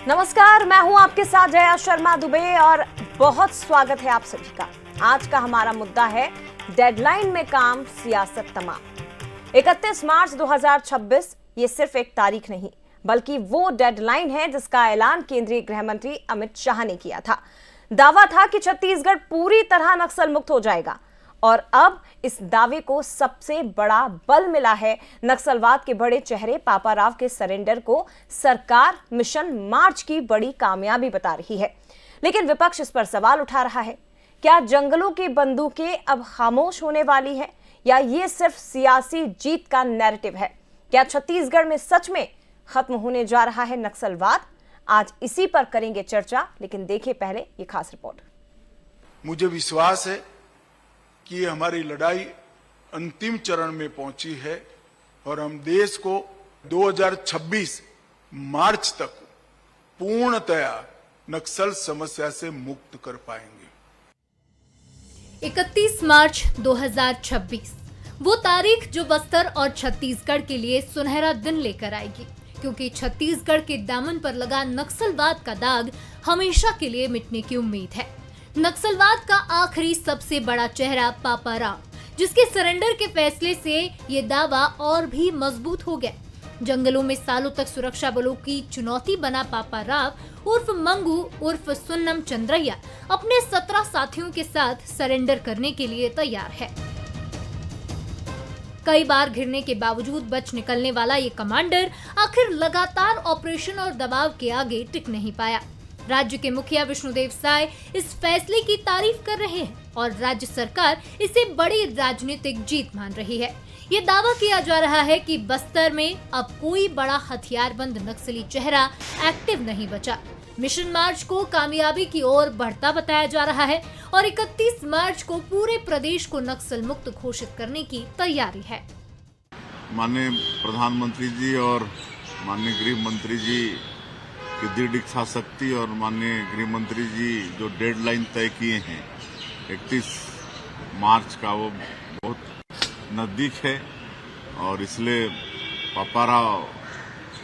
नमस्कार, मैं हूं आपके साथ जया शर्मा दुबे और बहुत स्वागत है आप सभी का। आज का हमारा मुद्दा है डेडलाइन में काम, सियासत तमाम। 31 मार्च 2026 ये सिर्फ एक तारीख नहीं बल्कि वो डेडलाइन है जिसका ऐलान केंद्रीय गृह मंत्री अमित शाह ने किया था। दावा था कि छत्तीसगढ़ पूरी तरह नक्सल मुक्त हो जाएगा और अब इस दावे को सबसे बड़ा बल मिला है। नक्सलवाद के बड़े चेहरे पापा राव के सरेंडर को सरकार मिशन मार्च की बड़ी कामयाबी बता रही है, लेकिन विपक्ष इस पर सवाल उठा रहा है। क्या जंगलों की बंदूकें अब खामोश होने वाली हैं या ये सिर्फ सियासी जीत का नैरेटिव है? क्या छत्तीसगढ़ में सच में खत्म होने जा रहा है नक्सलवाद? आज इसी पर करेंगे चर्चा, लेकिन देखिए पहले ये खास रिपोर्ट। मुझे विश्वास है कि हमारी लड़ाई अंतिम चरण में पहुंची है और हम देश को 2026 मार्च तक पूर्णतया नक्सल समस्या से मुक्त कर पाएंगे। 31 मार्च 2026 वो तारीख जो बस्तर और छत्तीसगढ़ के लिए सुनहरा दिन लेकर आएगी, क्योंकि छत्तीसगढ़ के दामन पर लगा नक्सलवाद का दाग हमेशा के लिए मिटने की उम्मीद है। नक्सलवाद का आखिरी सबसे बड़ा चेहरा पापा राव, जिसके सरेंडर के फैसले से ये दावा और भी मजबूत हो गया। जंगलों में सालों तक सुरक्षा बलों की चुनौती बना पापा राव उर्फ मंगू उर्फ सुन्नम चंद्रैया अपने 17 साथियों के साथ सरेंडर करने के लिए तैयार है। कई बार घिरने के बावजूद बच निकलने वाला ये कमांडर आखिर लगातार ऑपरेशन और दबाव के आगे टिक नहीं पाया। राज्य के मुखिया विष्णुदेव साय इस फैसले की तारीफ कर रहे हैं और राज्य सरकार इसे बड़ी राजनीतिक जीत मान रही है। ये दावा किया जा रहा है कि बस्तर में अब कोई बड़ा हथियारबंद नक्सली चेहरा एक्टिव नहीं बचा। मिशन मार्च को कामयाबी की ओर बढ़ता बताया जा रहा है और 31 मार्च को पूरे प्रदेश को नक्सल मुक्त घोषित करने की तैयारी है। माननीय प्रधानमंत्री जी और माननीय गृह मंत्री जी की दृढ़ इच्छा शक्ति और माननीय गृह मंत्री जी जो डेडलाइन तय किए हैं 31 मार्च का, वो बहुत नजदीक है और इसलिए पापा राव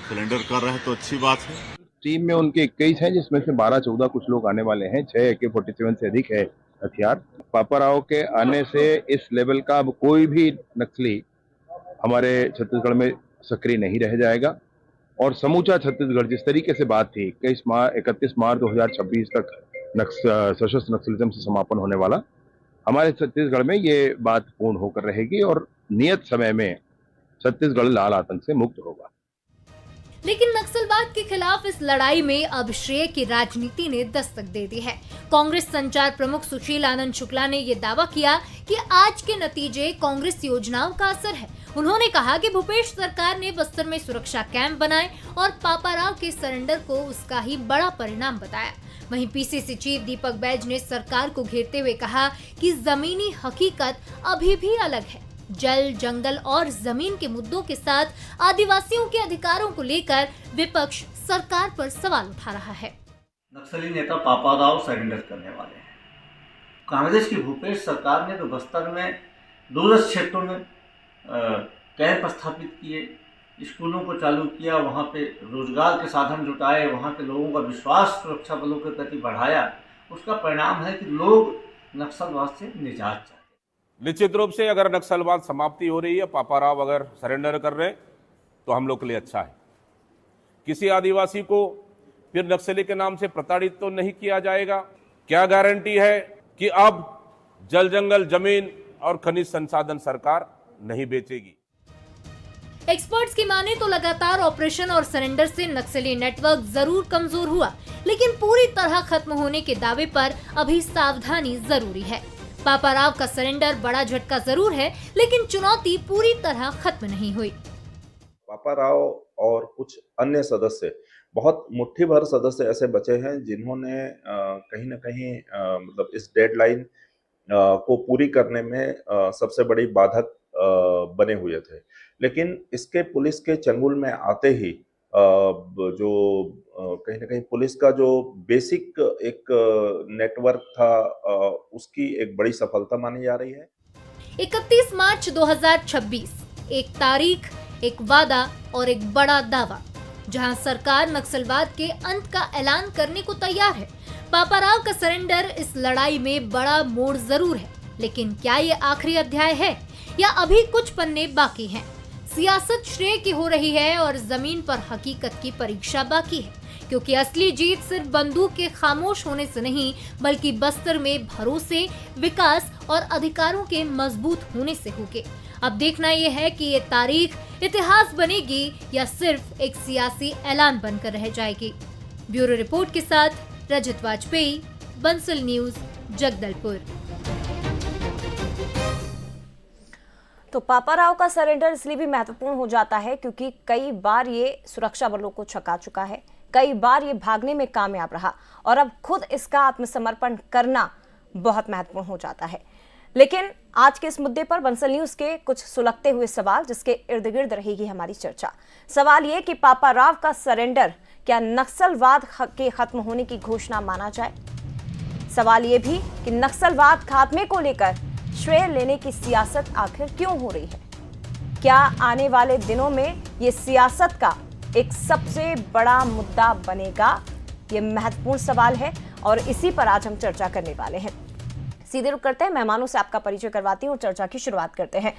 सिलेंडर कर रहे हैं तो अच्छी बात है। टीम में उनके 21 हैं, जिसमें से 12-14 कुछ लोग आने वाले हैं। 6 AK-47 से अधिक है हथियार। पापा राव के आने से इस लेवल का अब कोई भी नक्सली हमारे छत्तीसगढ़ में सक्रिय नहीं रह जाएगा और समूचा छत्तीसगढ़ जिस तरीके से बात थी 31 मार्च 2026 तक सशस्त्र नक्सलिज्म से समापन होने वाला, हमारे छत्तीसगढ़ में ये बात पूर्ण होकर रहेगी और नियत समय में छत्तीसगढ़ लाल आतंक से मुक्त होगा। लेकिन नक्सलवाद के खिलाफ इस लड़ाई में अब श्रेय की राजनीति ने दस्तक दे दी है। कांग्रेस संचार प्रमुख सुशील आनंद शुक्ला ने ये दावा किया कि आज के नतीजे कांग्रेस योजनाओं का असर है। उन्होंने कहा कि भूपेश सरकार ने बस्तर में सुरक्षा कैंप बनाए और पापा राव के सरेंडर को उसका ही बड़ा परिणाम बताया। वहीं पीसीसी चीफ दीपक बैज ने सरकार को घेरते हुए कहा कि जमीनी हकीकत अभी भी अलग है। जल, जंगल और जमीन के मुद्दों के साथ आदिवासियों के अधिकारों को लेकर विपक्ष सरकार पर सवाल उठा रहा है। नक्सली नेता पापा राव सरेंडर करने वाले हैं। कांग्रेस की भूपेश सरकार ने तो बस्तर में दूरस्थ क्षेत्रों में कैंप स्थापित किए, स्कूलों को चालू किया, वहाँ पे रोजगार के साधन जुटाए, वहाँ के लोगों का विश्वास सुरक्षा बलों के प्रति बढ़ाया। उसका परिणाम है कि लोग नक्सलवाद से निजात चाहते हैं। निश्चित रूप से अगर नक्सलवाद समाप्ति हो रही है, पापा राव अगर सरेंडर कर रहे तो हम लोग के लिए अच्छा है। किसी आदिवासी को फिर नक्सली के नाम से प्रताड़ित तो नहीं किया जाएगा। क्या गारंटी है कि अब जल, जंगल, जमीन और खनिज संसाधन सरकार नहीं बेचेगी। एक्सपर्ट्स की माने तो लगातार ऑपरेशन और सरेंडर से नक्सली नेटवर्क जरूर कमजोर हुआ, लेकिन पूरी तरह खत्म होने के दावे पर अभी सावधानी जरूरी है। पापा राव का सरेंडर बड़ा झटका जरूर है, लेकिन चुनौती पूरी तरह खत्म नहीं हुई। पापा राव और कुछ अन्य सदस्य, बहुत मुट्ठी भर सदस्य ऐसे बचे हैं जिन्होंने कहीं न कहीं मतलब इस डेडलाइन को पूरी करने में सबसे बड़ी बाधक बने हुए थे। लेकिन इसके पुलिस के चंगुल में आते ही जो कहीं न कहीं पुलिस का जो बेसिक एक नेटवर्क था उसकी एक बड़ी सफलता मानी जा रही है। 31 मार्च 2026 एक तारीख, एक वादा और एक बड़ा दावा। जहां सरकार नक्सलवाद के अंत का ऐलान करने को तैयार है। पापाराव का सरेंडर इस लड़ाई में बड़ा मोड़ जरूर है, लेकिन क्या ये आखिरी अध्याय है या अभी कुछ पन्ने बाकी हैं? सियासत श्रेय की हो रही है और जमीन पर हकीकत की परीक्षा बाकी है, क्योंकि असली जीत सिर्फ बंदूक के खामोश होने से नहीं, बल्कि बस्तर में भरोसे, विकास और अधिकारों के मजबूत होने से होगी। अब देखना यह है कि ये तारीख इतिहास बनेगी या सिर्फ एक सियासी ऐलान बनकर रह जाएगी। ब्यूरो रिपोर्ट के साथ रजत वाजपेयी, बंसल न्यूज, जगदलपुर। तो पापाराव का सरेंडर इसलिए भी महत्वपूर्ण हो जाता है क्योंकि कई बार ये सुरक्षा बलों को छका चुका है, कई बार ये भागने में कामयाब रहा और अब खुद इसका आत्मसमर्पण करना बहुत महत्वपूर्ण हो जाता है। लेकिन आज के इस मुद्दे पर बंसल न्यूज के कुछ सुलगते हुए सवाल, जिसके इर्द गिर्द रहेगी हमारी चर्चा। सवाल ये कि पापाराव का सरेंडर क्या नक्सलवाद के खत्म होने की घोषणा माना जाए? सवाल ये भी कि नक्सलवाद खात्मे को लेकर श्रेय लेने की सियासत आखिर क्यों हो रही है? क्या आने वाले दिनों में ये सियासत का एक सबसे बड़ा मुद्दा बनेगा? ये महत्वपूर्ण सवाल है और इसी पर आज हम चर्चा करने वाले हैं। सीधे रुक करते हैं, मेहमानों से आपका परिचय करवाती हूँ और चर्चा की शुरुआत करते हैं।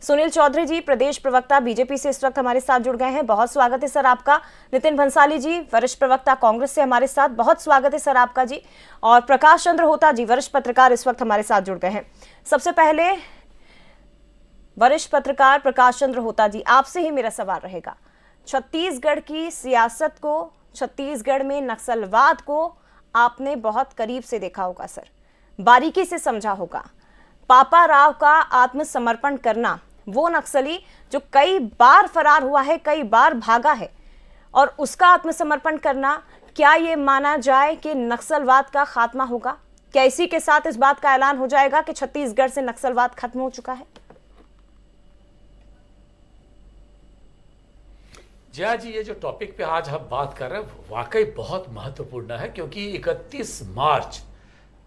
सुनील चौधरी जी, प्रदेश प्रवक्ता बीजेपी से इस वक्त हमारे साथ जुड़ गए हैं, बहुत स्वागत है सर आपका। नितिन भंसाली जी, वरिष्ठ प्रवक्ता कांग्रेस से हमारे साथ, बहुत स्वागत है सर आपका जी। और प्रकाश चंद्र होता जी, वरिष्ठ पत्रकार, इस वक्त हमारे साथ जुड़ गए हैं। सबसे पहले वरिष्ठ पत्रकार प्रकाश चंद्र होता जी, आपसे ही मेरा सवाल रहेगा। छत्तीसगढ़ की सियासत को, छत्तीसगढ़ में नक्सलवाद को आपने बहुत करीब से देखा होगा सर, बारीकी से समझा होगा। पापाराव का आत्मसमर्पण करना, वो नक्सली जो कई बार फरार हुआ है, कई बार भागा है, और उसका आत्मसमर्पण करना, क्या ये माना जाए कि नक्सलवाद का खात्मा होगा? क्या इसी के साथ इस बात का ऐलान हो जाएगा कि छत्तीसगढ़ से नक्सलवाद खत्म हो चुका है? जया जी, ये जो टॉपिक पे आज हम बात कर रहे हैं वाकई बहुत महत्वपूर्ण है, क्योंकि 31 मार्च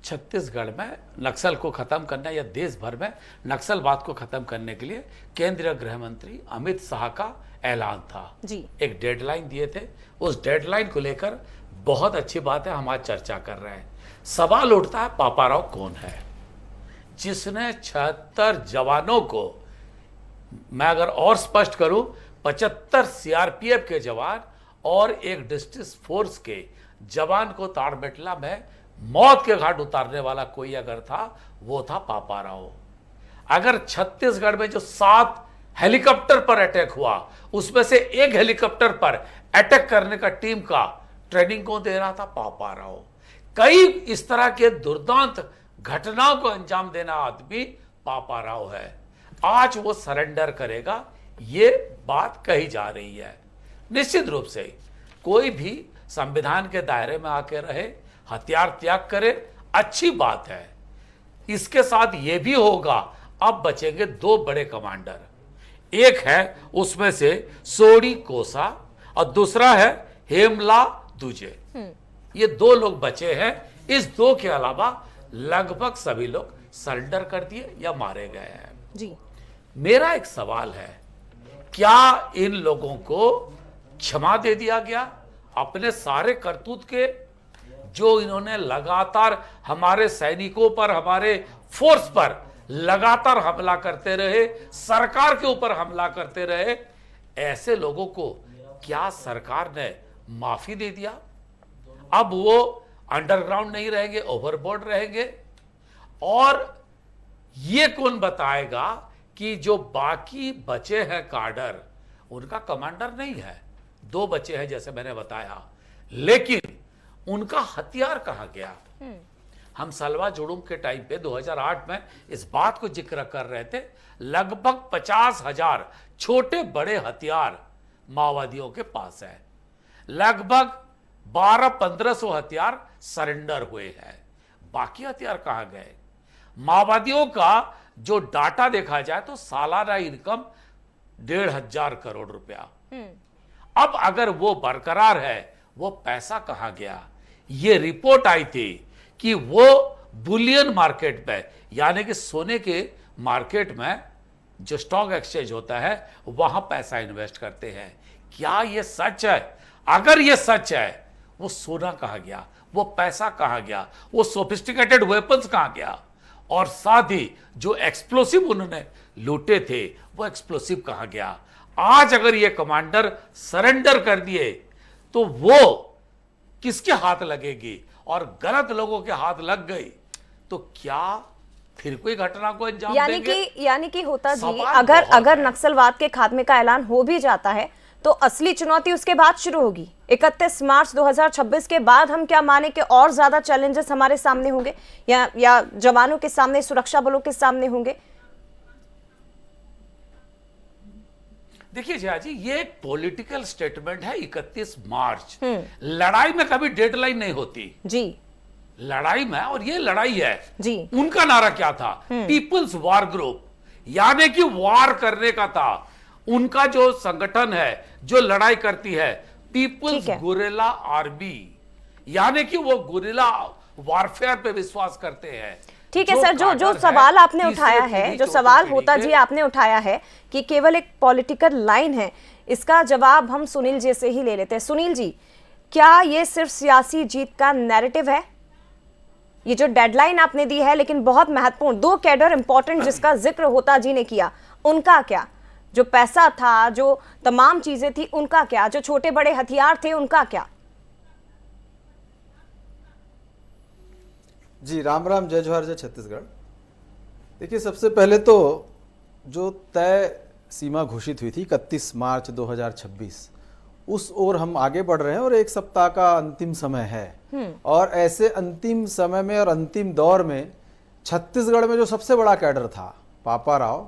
छत्तीसगढ़ में नक्सल को खत्म करना या देश भर में नक्सलवाद को खत्म करने के लिए केंद्रीय गृह मंत्री अमित शाह का ऐलान था जी। एक डेडलाइन दिए थे। उस डेडलाइन को लेकर बहुत अच्छी बात है, हम आज चर्चा कर रहे हैं। सवाल उठता है, पापाराव कौन है जिसने 76 जवानों को, मैं अगर और स्पष्ट करूं, 75 सीआरपीएफ के जवान और एक डिस्ट्रिक्ट फोर्स के जवान को ताड़मेटला में मौत के घाट उतारने वाला कोई अगर था, वो था पापाराव। अगर छत्तीसगढ़ में जो 7 हेलीकॉप्टर पर अटैक हुआ, उसमें से एक हेलीकॉप्टर पर अटैक करने का टीम का ट्रेनिंग कौन दे रहा था? पापाराव। कई इस तरह के दुर्दांत घटनाओं को अंजाम देना आदमी पापाराव है। आज वो सरेंडर करेगा, ये बात कही जा रही है। निश्चित रूप से कोई भी संविधान के दायरे में आके रहे, हथियार त्याग करे, अच्छी बात है। इसके साथ यह भी होगा, अब बचेंगे 2 बड़े कमांडर। एक है उसमें से सोडी कोसा और दूसरा है हेमला दूजे। ये 2 लोग बचे हैं। इस 2 के अलावा लगभग सभी लोग सरेंडर कर दिए या मारे गए हैं जी। मेरा एक सवाल है, क्या इन लोगों को क्षमा दे दिया गया? अपने सारे करतूत के, जो इन्होंने लगातार हमारे सैनिकों पर, हमारे फोर्स पर लगातार हमला करते रहे, सरकार के ऊपर हमला करते रहे, ऐसे लोगों को क्या सरकार ने माफी दे दिया? अब वो अंडरग्राउंड नहीं रहेंगे, ओवरबोर्ड रहेंगे। और ये कौन बताएगा कि जो बाकी बचे हैं काडर, उनका कमांडर नहीं है, 2 बचे हैं जैसे मैंने बताया, लेकिन उनका हथियार कहां गया? हम सलवा जुड़ूम के टाइम पे 2008 में इस बात को जिक्र कर रहे थे, लगभग 50,000 छोटे बड़े हथियार माओवादियों के पास है। लगभग 1200-1500 हथियार सरेंडर हुए हैं। बाकी हथियार कहां गए? माओवादियों का जो डाटा देखा जाए तो सालाना इनकम 1,500 करोड़ रुपया। अब अगर वो बरकरार है, वो पैसा कहां गया? ये रिपोर्ट आई थी कि वो बुलियन मार्केट में, यानी कि सोने के मार्केट में जो स्टॉक एक्सचेंज होता है, वहां पैसा इन्वेस्ट करते हैं। क्या ये सच है? अगर ये सच है, वो सोना कहाँ गया, वो पैसा कहाँ गया, वो सोफिस्टिकेटेड वेपन्स कहाँ गया, और साथ ही जो एक्सप्लोसिव उन्होंने लूटे थे वो एक्सप्लोसिव कहाँ गया? आज अगर ये कमांडर सरेंडर कर दिए तो वो किसके हाथ लगेगी? और गलत लोगों के हाथ लग गई तो क्या फिर कोई घटना को अंजाम देंगे? यानी कि होता जी, सवाल अगर बहुत अगर है। नक्सलवाद के खात्मे का ऐलान हो भी जाता है तो असली चुनौती उसके बाद शुरू होगी। 31 मार्च 2026 के बाद हम क्या माने कि और ज्यादा चैलेंजेस हमारे सामने होंगे, या जवानों के सामने, सुरक्षा बलों के सामने होंगे? देखिए जया जी, ये एक पॉलिटिकल स्टेटमेंट है 31 मार्च। लड़ाई में कभी डेडलाइन नहीं होती जी, लड़ाई में, और ये लड़ाई है जी। उनका नारा क्या था? पीपल्स वार ग्रुप, यानी कि वार करने का था। उनका जो संगठन है जो लड़ाई करती है, पीपल्स ठीक है। गुरिल्ला आर्मी, यानी कि वो गुरिल्ला वारफेयर पे विश्वास करते हैं। ठीक है जो सर, जो काडर सवाल है, आपने तीसरी उठाया है, पीढ़ी, जो चौथी सवाल पीढ़ी होता के, जी आपने उठाया है कि केवल एक पॉलिटिकल लाइन है, इसका जवाब हम सुनील जी से ही ले लेते हैं। सुनील जी, क्या ये सिर्फ सियासी जीत का नैरेटिव है? ये जो डेडलाइन आपने दी है, लेकिन बहुत महत्वपूर्ण 2 कैडर इंपॉर्टेंट जिसका जिक्र होता जी ने किया, उनका क्या? जो पैसा था, जो तमाम चीजें थी, उनका क्या? जो छोटे बड़े हथियार थे, उनका क्या? जी राम राम, जय जोहार, जय छत्तीसगढ़। देखिए, सबसे पहले तो जो तय सीमा घोषित हुई थी 31 मार्च 2026, उस ओर हम आगे बढ़ रहे हैं और 1 सप्ताह का अंतिम समय है। और ऐसे अंतिम समय में और अंतिम दौर में छत्तीसगढ़ में जो सबसे बड़ा कैडर था, पापा राव,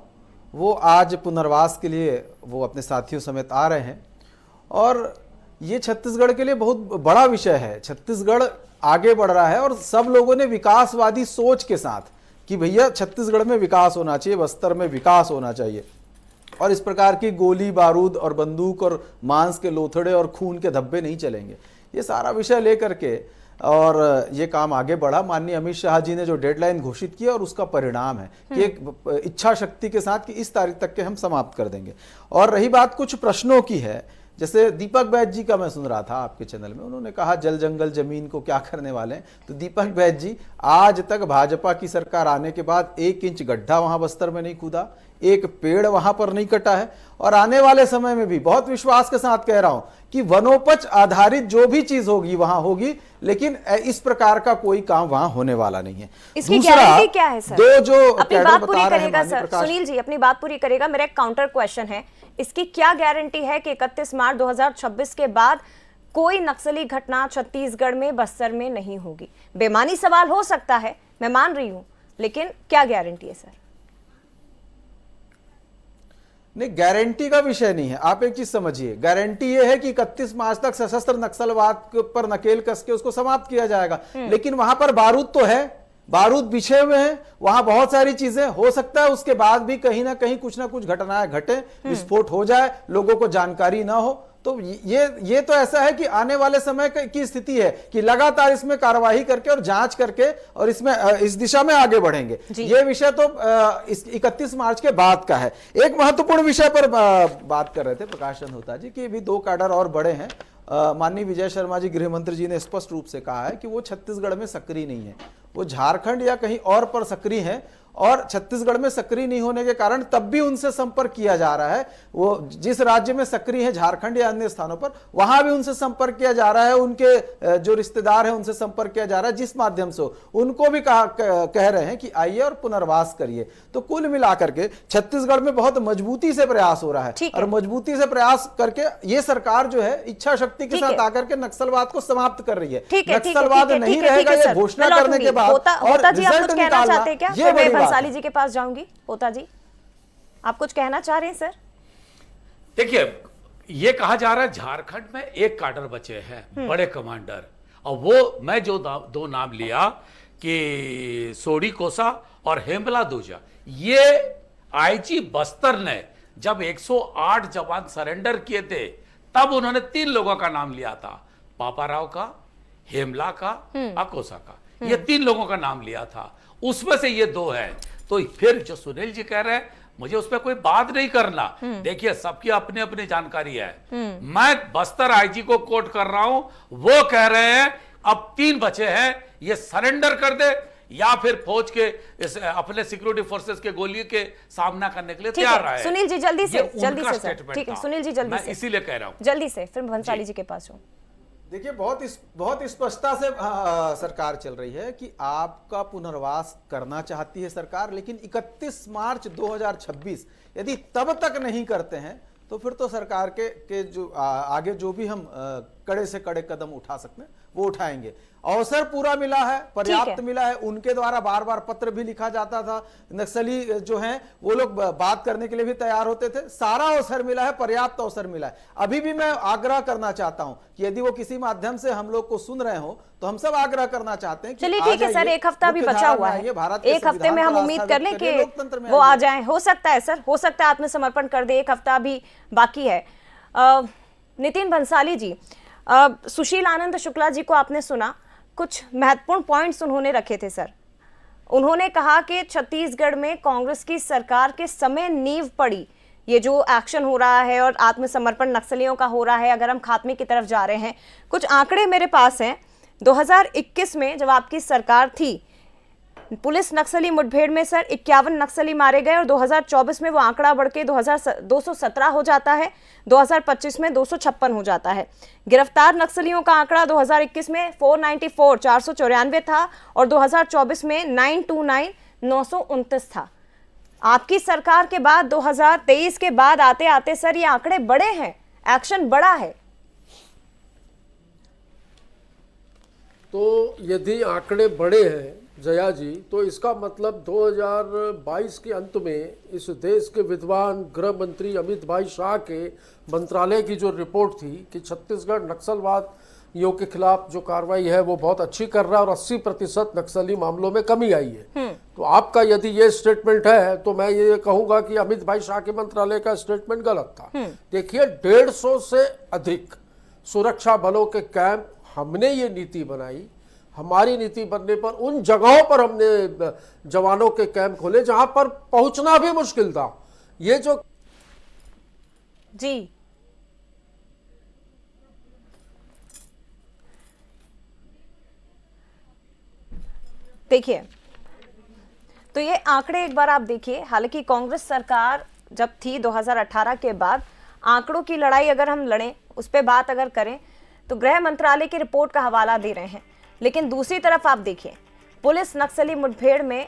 वो आज पुनर्वास के लिए वो अपने साथियों समेत आ रहे हैं। और ये छत्तीसगढ़ के लिए बहुत बड़ा विषय है। छत्तीसगढ़ आगे बढ़ रहा है और सब लोगों ने विकासवादी सोच के साथ कि भैया छत्तीसगढ़ में विकास होना चाहिए, बस्तर में विकास होना चाहिए, और इस प्रकार की गोली बारूद और बंदूक और मांस के लोथड़े और खून के धब्बे नहीं चलेंगे। ये सारा विषय लेकर के और ये काम आगे बढ़ा। माननीय अमित शाह जी ने जो डेडलाइन घोषित किया और उसका परिणाम है कि एक इच्छा शक्ति के साथ कि इस तारीख तक के हम समाप्त कर देंगे। और रही बात कुछ प्रश्नों की है, जैसे दीपक बैज जी का मैं सुन रहा था आपके चैनल में, उन्होंने कहा जल जंगल जमीन को क्या करने वाले हैं। तो दीपक बैज जी, आज तक भाजपा की सरकार आने के बाद 1 इंच गड्ढा वहां बस्तर में नहीं कूदा, एक पेड़ वहां पर नहीं कटा है। और आने वाले समय में भी बहुत विश्वास के साथ कह रहा हूं कि वनोपज आधारित जो भी चीज होगी वहां होगी, लेकिन इस प्रकार का कोई काम वहां होने वाला नहीं है। इसकी गारंटी क्या है सर? दो जो अपनी बात पूरी करेगा सर, सुनील जी अपनी बात पूरी करेगा। मेरा एक काउंटर क्वेश्चन है, इसकी क्या गारंटी है कि 31 मार्च 2026 के बाद कोई नक्सली घटना छत्तीसगढ़ में, बस्तर में नहीं होगी? बेमानी सवाल हो सकता है, मैं मान रही हूं, लेकिन क्या गारंटी है सर? नहीं, गारंटी का विषय नहीं है। आप एक चीज समझिए, गारंटी यह है कि 31 मार्च तक सशस्त्र नक्सलवाद पर नकेल कस के उसको समाप्त किया जाएगा। लेकिन वहां पर बारूद तो है, बारूद बिछे हुए हैं, वहां बहुत सारी चीजें हो सकता है उसके बाद भी कहीं ना कहीं कुछ ना कुछ घटनाएं घटे, विस्फोट हो जाए, लोगों को जानकारी ना हो। तो ये तो ऐसा है कि आने वाले समय की स्थिति है कि लगातार इसमें कार्यवाही करके और जांच करके और इसमें इस दिशा में आगे बढ़ेंगे। ये विषय तो इस 31 मार्च के बाद का है। एक महत्वपूर्ण विषय पर बात कर रहे थे प्रकाश चंद होता जी कि भी 2 कैडर और बड़े हैं। माननीय विजय शर्मा जी गृह मंत्री जी ने स्पष्ट रूप से कहा है कि वो छत्तीसगढ़ में सक्रिय नहीं है, वो झारखंड या कहीं और पर सक्रिय हैं, और छत्तीसगढ़ में सक्रिय नहीं होने के कारण तब भी उनसे संपर्क किया जा रहा है। वो जिस राज्य में सक्रिय है, झारखंड या अन्य स्थानों पर, वहां भी उनसे संपर्क किया जा रहा है, उनके जो रिश्तेदार हैं उनसे संपर्क किया जा रहा है, जिस माध्यम से उनको भी कह रहे हैं कि आइए और पुनर्वास करिए। तो कुल मिलाकर के छत्तीसगढ़ में बहुत मजबूती से प्रयास हो रहा है, और मजबूती से प्रयास करके ये सरकार जो है इच्छा शक्ति के साथ आकर के नक्सलवाद को समाप्त कर रही है। नक्सलवाद नहीं रहेगा ये घोषणा करने के बाद, और रिजल्ट निकालना, ये बड़ी बात। साली जी के पास जाऊंगी। होता जी, आप कुछ कहना चाह रहे हैं सर? देखिए, ये कहा जा रहा है झारखंड में 1 कैडर बचे हैं, बड़े कमांडर, और वो मैं जो 2 नाम लिया कि सोडी कोसा और हेमला दूजा, ये आईजी बस्तर ने जब 108 जवान सरेंडर किए थे तब उन्होंने 3 लोगों का नाम लिया था, पापा राव का, हेमला का, अकोसा का, ये 3 लोगों का नाम लिया था, उसमें से ये 2 है। तो फिर जो सुनील जी कह रहे हैं मुझे उस पर कोई बात नहीं करना। देखिए सबकी अपनी अपनी जानकारी है। मैं बस्तर आईजी को कोट कर रहा हूं, वो कह रहे हैं अब 3 बचे हैं, ये सरेंडर कर दे या फिर फौज के अपने सिक्योरिटी फोर्सेस के गोली के सामना करने के लिए तैयार रहा है। सुनील जी जल्दी से सर, ठीक है सुनील जी जल्दी मैं से, इसीलिए कह रहा हूं जल्दी से, फिर भंसाली जी के पास हूं। देखिए बहुत स्पष्टता से सरकार चल रही है कि आपका पुनर्वास करना चाहती है सरकार, लेकिन 31 मार्च 2026 यदि तब तक नहीं करते हैं तो फिर तो सरकार के जो आगे जो भी हम कड़े से कड़े कदम उठा सकते हैं वो उठाएंगे। अवसर पूरा मिला है, पर्याप्त मिला है। उनके द्वारा बार बार पत्र भी लिखा जाता था, नक्सली जो हैं वो लोग बात करने के लिए भी तैयार होते थे। सारा अवसर मिला है, पर्याप्त अवसर मिला है। अभी भी मैं आग्रह करना चाहता हूं कि यदि वो किसी माध्यम से हम लोग को सुन रहे हो तो हम सब आग्रह करना चाहते हैं कि चलिए ठीक है सर, एक हफ्ता भी बचा हुआ है, एक हफ्ते में हम उम्मीद कर लें कि वो आ जाएं। हो सकता है सर, हो सकता है आत्मसमर्पण कर दे, एक हफ्ता भी बाकी है। नितिन भंसाली जी, सुशील आनंद शुक्ला जी को आपने सुना, कुछ महत्वपूर्ण पॉइंट्स उन्होंने रखे थे सर। उन्होंने कहा कि छत्तीसगढ़ में कांग्रेस की सरकार के समय नींव पड़ी, ये जो एक्शन हो रहा है और आत्मसमर्पण नक्सलियों का हो रहा है, अगर हम खात्मे की तरफ जा रहे हैं। कुछ आंकड़े मेरे पास हैं, 2021 में जब आपकी सरकार थी, पुलिस नक्सली मुठभेड़ में सर 51 नक्सली मारे गए और 2024 में वो आंकड़ा बढ़ के 217 हो जाता है, 2025 में 256 हो जाता है। गिरफ्तार नक्सलियों का आंकड़ा 2021 में 494 था और 2024 में 929 था। आपकी सरकार के बाद 2023 के बाद आते आते सर ये आंकड़े बढ़े हैं, एक्शन बढ़ा है। तो यदि आंकड़े बढ़े हैं जया जी, तो इसका मतलब 2022 के अंत में इस देश के विद्वान गृह मंत्री अमित भाई शाह के मंत्रालय की जो रिपोर्ट थी कि छत्तीसगढ़ नक्सलवादियों के खिलाफ जो कार्रवाई है वो बहुत अच्छी कर रहा है और 80% नक्सली मामलों में कमी आई है। तो आपका यदि ये स्टेटमेंट है तो मैं ये कहूंगा कि अमित भाई शाह के मंत्रालय का स्टेटमेंट गलत था। देखिए 150 से अधिक सुरक्षा बलों के कैंप, हमने ये नीति बनाई, हमारी नीति बनने पर उन जगहों पर हमने जवानों के कैंप खोले जहां पर पहुंचना भी मुश्किल था। ये जो जी देखिए, तो ये आंकड़े एक बार आप देखिए। हालांकि कांग्रेस सरकार जब थी 2018 के बाद, आंकड़ों की लड़ाई अगर हम लड़ें, उस पर बात अगर करें तो गृह मंत्रालय की रिपोर्ट का हवाला दे रहे हैं। लेकिन दूसरी तरफ आप देखिए, पुलिस नक्सली मुठभेड़ में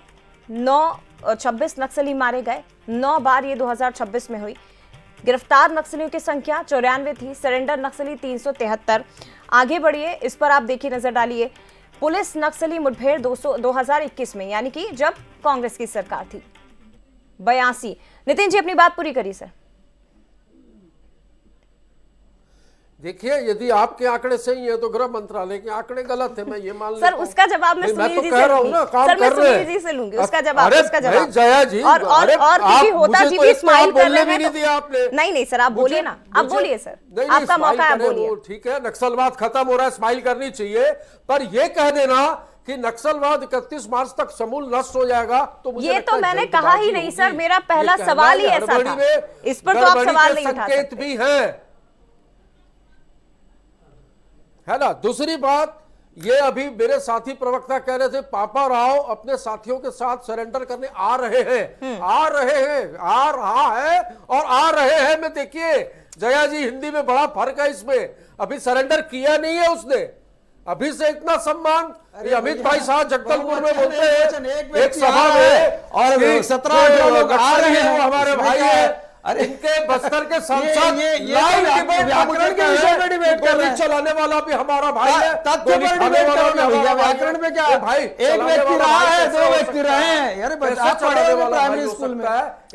26 नक्सली मारे गए, 9 बार ये 2026 में हुई। गिरफ्तार नक्सलियों की संख्या 94 थी, सरेंडर नक्सली 373। आगे बढ़िए, इस पर आप देखिए, नजर डालिए। पुलिस नक्सली मुठभेड़ 2021 में, यानी कि जब कांग्रेस की सरकार थी, 82। नितिन जी अपनी बात पूरी करिए सर। देखिए यदि आपके आंकड़े सही है तो गृह मंत्रालय के आंकड़े गलत है, मैं ये मान लेता सर हूं। उसका जवाब मैं सुनील जी से लूंगी। सर मैं सुनील जी से लूंगी उसका जवाब। जया जी, और क्योंकि होता जी भी स्माइल कर रहे हैं तो आपने नहीं सर आप बोलिए ना, आप बोलिए सर, आपका मौका है, बोलिए। ठीक है, नक्सलवाद खत्म हो रहा है, स्माइल करनी चाहिए, पर यह कह देना कि नक्सलवाद 31 मार्च तक समूल नष्ट हो जाएगा तो मुझे ये तो मैंने कहा ही नहीं सर, मेरा पहला सवाल ही ऐसा था, इस पर तो आप सवाल नहीं उठा सकते। भी है ना। दूसरी बात, ये अभी मेरे साथी प्रवक्ता कह रहे थे पापा राव अपने साथियों के साथ सरेंडर करने आ रहे हैं, आ रहा है और आ रहे हैं में देखिए जया जी, हिंदी में बड़ा फर्क है इसमें। अभी सरेंडर किया नहीं है उसने, अभी से इतना सम्मान। अमित भाई साहब जगदलपुर में बोलते हैं एक सभा में और 17 लोग आ रहे हैं, वो हमारे भाई है। अरे इनके बस्तर के सांसद लाइव व्याकरण के विषय में डिबेट कर रहे हैं। चलाने वाला भी हमारा भाई है, तथ्य पर डिबेट कर रहे हैं भैया। व्याकरण में क्या भाई, एक व्यक्ति रहा है, 2 व्यक्ति रहे हैं यार, बच्चा पढ़े हुए प्राइमरी स्कूल में।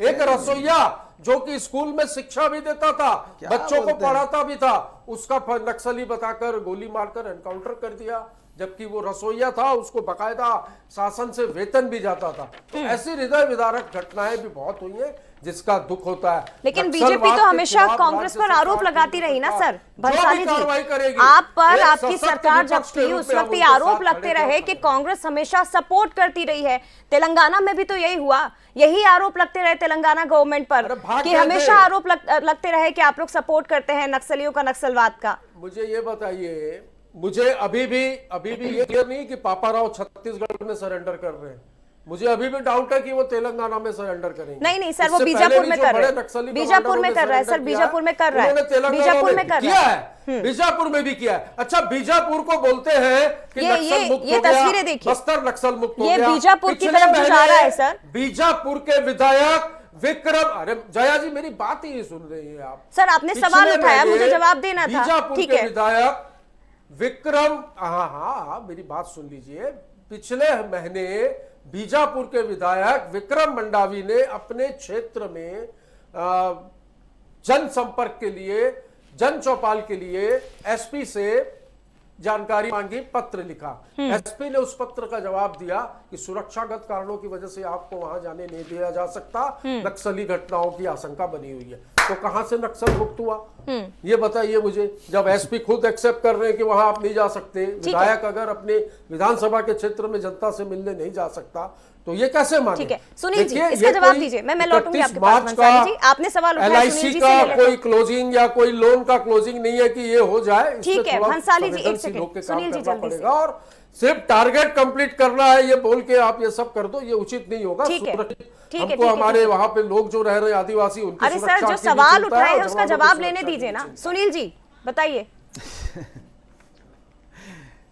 एक रसोईया जो कि स्कूल में शिक्षा भी देता था, बच्चों को पढ़ाता भी था, उसका नक्सली बताकर गोली मारकर एनकाउंटर कर दिया, जबकि वो रसोईया था, उसको बकायदा शासन से वेतन भी जाता था। तो ऐसी हृदय विदारक घटनाएं भी बहुत हुई है जिसका दुख होता है। लेकिन बीजेपी तो हमेशा कांग्रेस पर आरोप लगाती रही ना सर। भंसाली जी, आप पर आपकी सरकार जब थी उस वक्त ये आरोप लगते रहे कि कांग्रेस हमेशा सपोर्ट करती रही है। तेलंगाना में भी तो यही हुआ, यही आरोप लगते रहे तेलंगाना गवर्नमेंट पर अरे भाग कि गए हमेशा थे। आरोप लगते रहे कि आप लोग सपोर्ट करते हैं नक्सलियों का, नक्सलवाद का। मुझे ये बताइए, मुझे अभी भी ये क्लियर नहीं कि पापा राव छत्तीसगढ़ में सरेंडर कर रहे हैं। मुझे अभी भी डाउट है कि वो तेलंगाना में सरेंडर करेंगे। नहीं सर, वो इससे बीजापुर पहले भी में जो कर बड़े रहे हैं, नक्सली बीजापुर में कमांडरों ने कर रहा है सर, सरेंडर किया, बीजापुर में कर रहा है, उन्होंने तेलंगाना बीजापुर में कर किया रहा है, बीजापुर में भी किया है। अच्छा, बीजापुर को बोलते हैं कि ये- नक्सल ये- मुक्त ये हो गया, तस्वीरें देखिए। बस्तर नक्सल मुक्त हो ये गया। बीजापुर की पिछले तरफ जो जा महीने रहा है सर। बीजापुर के विधायक विक्रम, अरे जया जी मेरी बात ही नहीं सुन रही है आप। सर, आपने पिछले सवाल उठाया, महीने मुझे जवाब देना था। बीजापुर ठीक के है, विधायक विक्रम, हाँ मेरी बात सुन लीजिए। पिछले महीने बीजापुर के विधायक विक्रम मंडावी ने अपने क्षेत्र में जनसंपर्क के लिए, जन चौपाल के लिए एसपी से जानकारी मांगी, पत्र लिखा। एसपी ने उस पत्र का जवाब दिया कि सुरक्षागत कारणों की वजह से आपको वहां जाने नहीं दिया जा सकता, नक्सली घटनाओं की आशंका बनी हुई है। तो कहां से नक्सल मुक्त हुआ, ये बताइए मुझे। जब एसपी खुद एक्सेप्ट कर रहे हैं कि वहां आप नहीं जा सकते, विधायक अगर अपने विधानसभा के क्षेत्र में जनता से मिलने नहीं जा सकता, तो ये कैसे माने? ठीक है, सुनील जी इसका जवाब दीजिए। मैं लौटूंगी आपके पास। भंसाली जी, आपने सवाल उठाया, LIC सुनील जी का से ले लेते कोई हैं। क्लोजिंग या कोई लोन का क्लोजिंग नहीं है कि ये हो जाए। ठीक है, भंसाली जी, एक सेकंड, होकर सुनील काम जी करना जल्दी से। पड़ेगा और सिर्फ टारगेट कंप्लीट करना है ये बोल के आप ये सब कर दो, ये उचित नहीं होगा। ठीक है, सुरक्षित ठीक है, हमको ठीक है, हमारे ठीक है। वहां पे लोग जो रह रहे हैं आदिवासी, उनकी अरे सर, सुरक्षा जो की भी सवाल चिंता उठाए और हैं उसका जवानों की जवाब सुरक्षा लेने की भी दीजिए ना। चिंता। सुनील जी बताइए।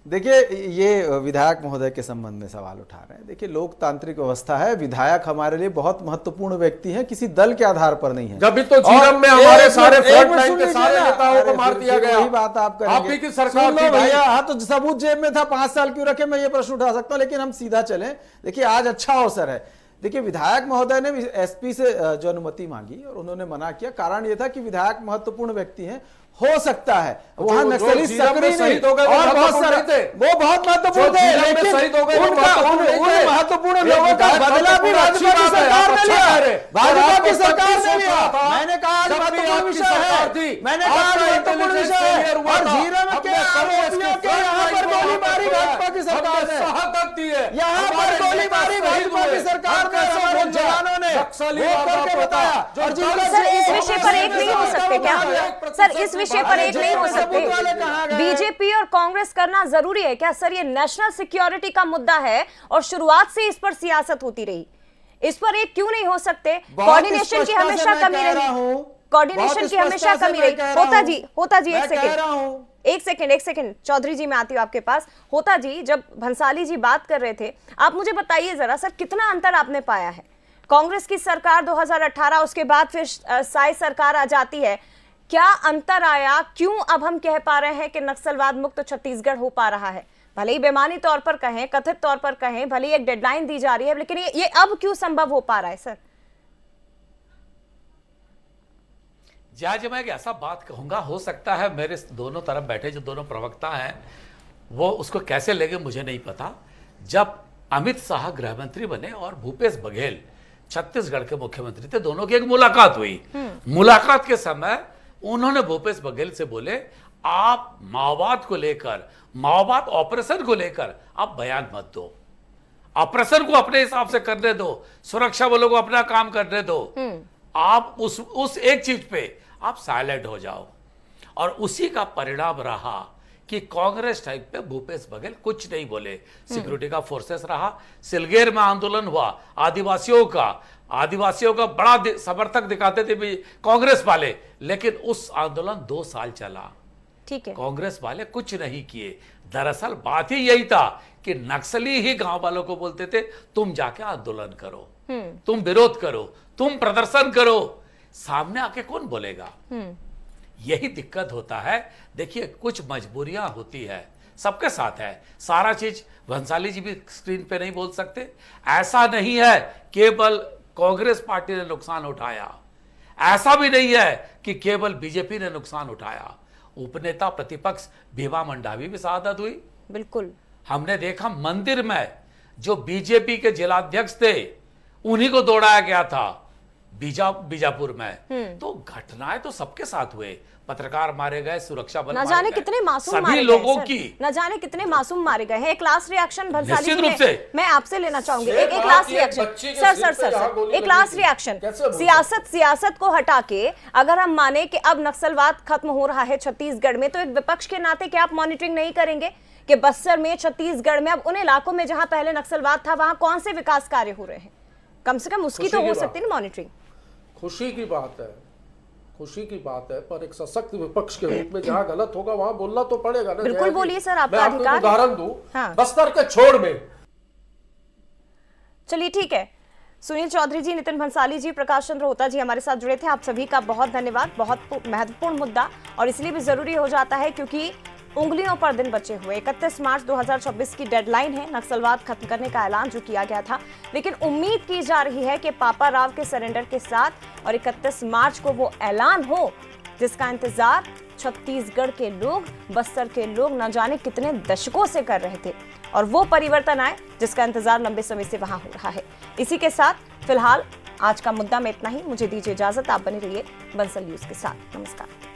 देखिए, ये विधायक महोदय के संबंध में सवाल उठा रहे हैं। देखिए, लोकतांत्रिक व्यवस्था है, विधायक हमारे लिए बहुत महत्वपूर्ण व्यक्ति हैं, किसी दल के आधार पर नहीं है। जब भी तो जीरम में हमारे सारे फ्रंट लाइन के सारे नेताओं को मार दिया गया, वही बात आप करेंगे। आप ही की सरकार सुन थी लो भाई। भैया, हाँ तो सबूत जेब में था, 5 साल क्यों रखे, मैं ये प्रश्न उठा सकता हूं, लेकिन हम सीधा चलें। देखिए, आज अच्छा अवसर है। देखिए, विधायक महोदय ने एसपी से जो अनुमति मांगी और उन्होंने मना किया। कारण यह था कि विधायक महत्वपूर्ण व्यक्ति हैं, हो सकता है वहां नक्सली सक्रिय नहीं, और बहुत सारे वो बहुत महत्वपूर्ण थे, लेकिन उन महत्वपूर्ण लोगों का बदला भी भाजपा की सरकार ने लिया है। भाजपा की सरकार ने लिया। मैंने कहा आज महत्वपूर्ण विषय है, मैंने कहा आज महत्वपूर्ण विषय है। और झीरम के आरोपियों के यहाँ पर गोलीबारी भाजपा की सरकार ने, यहाँ पर गोलीबारी भाजपा की सरकार ने, हमारे जवानों ने वो करके बताया। और सर, इस विषय पर एक नहीं हो सकते क्या? सर, इस विषय पर एक नहीं हो सकते? बीजेपी और कांग्रेस करना जरूरी है क्या सर? ये नेशनल सिक्योरिटी का मुद्दा है और शुरुआत से इस पर सियासत होती रही, इस पर एक क्यों नहीं हो सकते? कोऑर्डिनेशन की हमेशा कमी रही, कोऑर्डिनेशन की हमेशा कमी रही। होता जी एक सेकंड चौधरी जी, मैं आती हूँ आपके पास। होता जी, जब भंसाली जी बात कर रहे थे, आप मुझे बताइए जरा सर, कितना अंतर आपने पाया है? कांग्रेस की सरकार 2018, उसके बाद फिर साई सरकार आ जाती है, क्या अंतर आया? क्यों अब हम कह पा रहे हैं कि नक्सलवाद मुक्त छत्तीसगढ़ हो पा रहा है? भले ही बेमानी तौर पर कहें, कथित तौर पर कहें, भले ही एक डेडलाइन दी जा रही है, लेकिन ये अब क्यों संभव हो पा रहा है सर? जज, मैं एक ऐसा बात कहूंगा, हो सकता है मेरे दोनों तरफ बैठे जो दोनों प्रवक्ता हैं वो उसको कैसे लेंगे मुझे नहीं पता। जब अमित शाह गृह मंत्री बने और भूपेश बघेल छत्तीसगढ़ के मुख्यमंत्री थे, दोनों की एक मुलाकात हुई। मुलाकात के समय उन्होंने भूपेश बघेल से बोले, आप माओवाद को लेकर, माओवाद ऑपरेशन को लेकर आप बयान मत दो, ऑपरेशन को अपने हिसाब से करने दो, सुरक्षा बलों को अपना काम करने दो, आप उस एक चीज पे आप साइलेंट हो जाओ। और उसी का परिणाम रहा कि कांग्रेस टाइप पे भूपेश बघेल कुछ नहीं बोले। सिक्योरिटी का फोर्सेस रहा, सिलगेर में आंदोलन हुआ, आदिवासियों का बड़ा समर्थक दिखाते थे भी कांग्रेस वाले, लेकिन उस आंदोलन 2 साल चला। ठीक है, कांग्रेस वाले कुछ नहीं किए। दरअसल बात ही यही था कि नक्सली ही गांव वालों को बोलते थे, तुम जाके आंदोलन करो, तुम विरोध करो, तुम प्रदर्शन करो, सामने आके कौन बोलेगा? यही दिक्कत होता है। देखिए, कुछ मजबूरियां होती है, सबके साथ है, सारा चीज भंसाली जी भी स्क्रीन पे नहीं बोल सकते। ऐसा नहीं है केवल कांग्रेस पार्टी ने नुकसान उठाया, ऐसा भी नहीं है कि केवल बीजेपी ने नुकसान उठाया। उपनेता प्रतिपक्ष भीमा मंडावी भी शहादत हुई। बिल्कुल, हमने देखा मंदिर में जो बीजेपी के जिलाध्यक्ष थे उन्हीं को दौड़ाया गया था। बीजापुर में। तो घटनाएं तो सबके साथ हुए, पत्रकार मारे गए, सुरक्षा बल न जाने कितने मासूम सभी मारे लोगों गए, की, न जाने कितने मासूम मारे गए हैं। एक लास्ट रिएक्शन भंसाली निश्चित जी रूप से मैं आपसे लेना चाहूंगी, एक लास्ट रिएक्शन सर एक लास्ट रिएक्शन। सियासत को हटा के अगर हम माने कि अब नक्सलवाद खत्म हो रहा है छत्तीसगढ़ में, तो एक विपक्ष के नाते क्या आप मॉनिटरिंग नहीं करेंगे कि बस्तर में, छत्तीसगढ़ में, अब उन इलाकों में जहां पहले नक्सलवाद था वहां कौन से विकास कार्य हो रहे हैं? कम से कम उसकी तो हो सकती है ना मॉनिटरिंग। खुशी की बात है, खुशी की बात है, पर एक सशक्त विपक्ष के रूप में जहां गलत होगा वहां बोलना तो पड़ेगा ना। बिल्कुल बोलिए सर, आपका मैं आपको अधिकार। उदाहरण दूं, हाँ। बस्तर के छोड़ में। चलिए ठीक है, सुनील चौधरी जी, नितिन भंसाली जी, प्रकाश चंद्र होता जी हमारे साथ जुड़े थे। आप सभी का बहुत धन्यवाद। बहुत महत्वपूर्ण मुद्दा और इसलिए भी जरूरी हो जाता है क्योंकि उंगलियों पर दिन बचे हुए। 31 मार्च 2026 की डेडलाइन है नक्सलवाद खत्म करने का ऐलान जो किया गया था, लेकिन उम्मीद की जा रही है कि पापा राव के सरेंडर के साथ और 31 मार्च को वो ऐलान हो जिसका इंतजार छत्तीसगढ़ के लोग, बस्तर के लोग न जाने कितने दशकों से कर रहे थे, और वो परिवर्तन आए जिसका इंतजार लंबे समय से वहां हो रहा है। इसी के साथ फिलहाल आज का मुद्दा में इतना ही। मुझे दीजिए इजाजत, आप बने रहिए बंसल न्यूज के साथ। नमस्कार।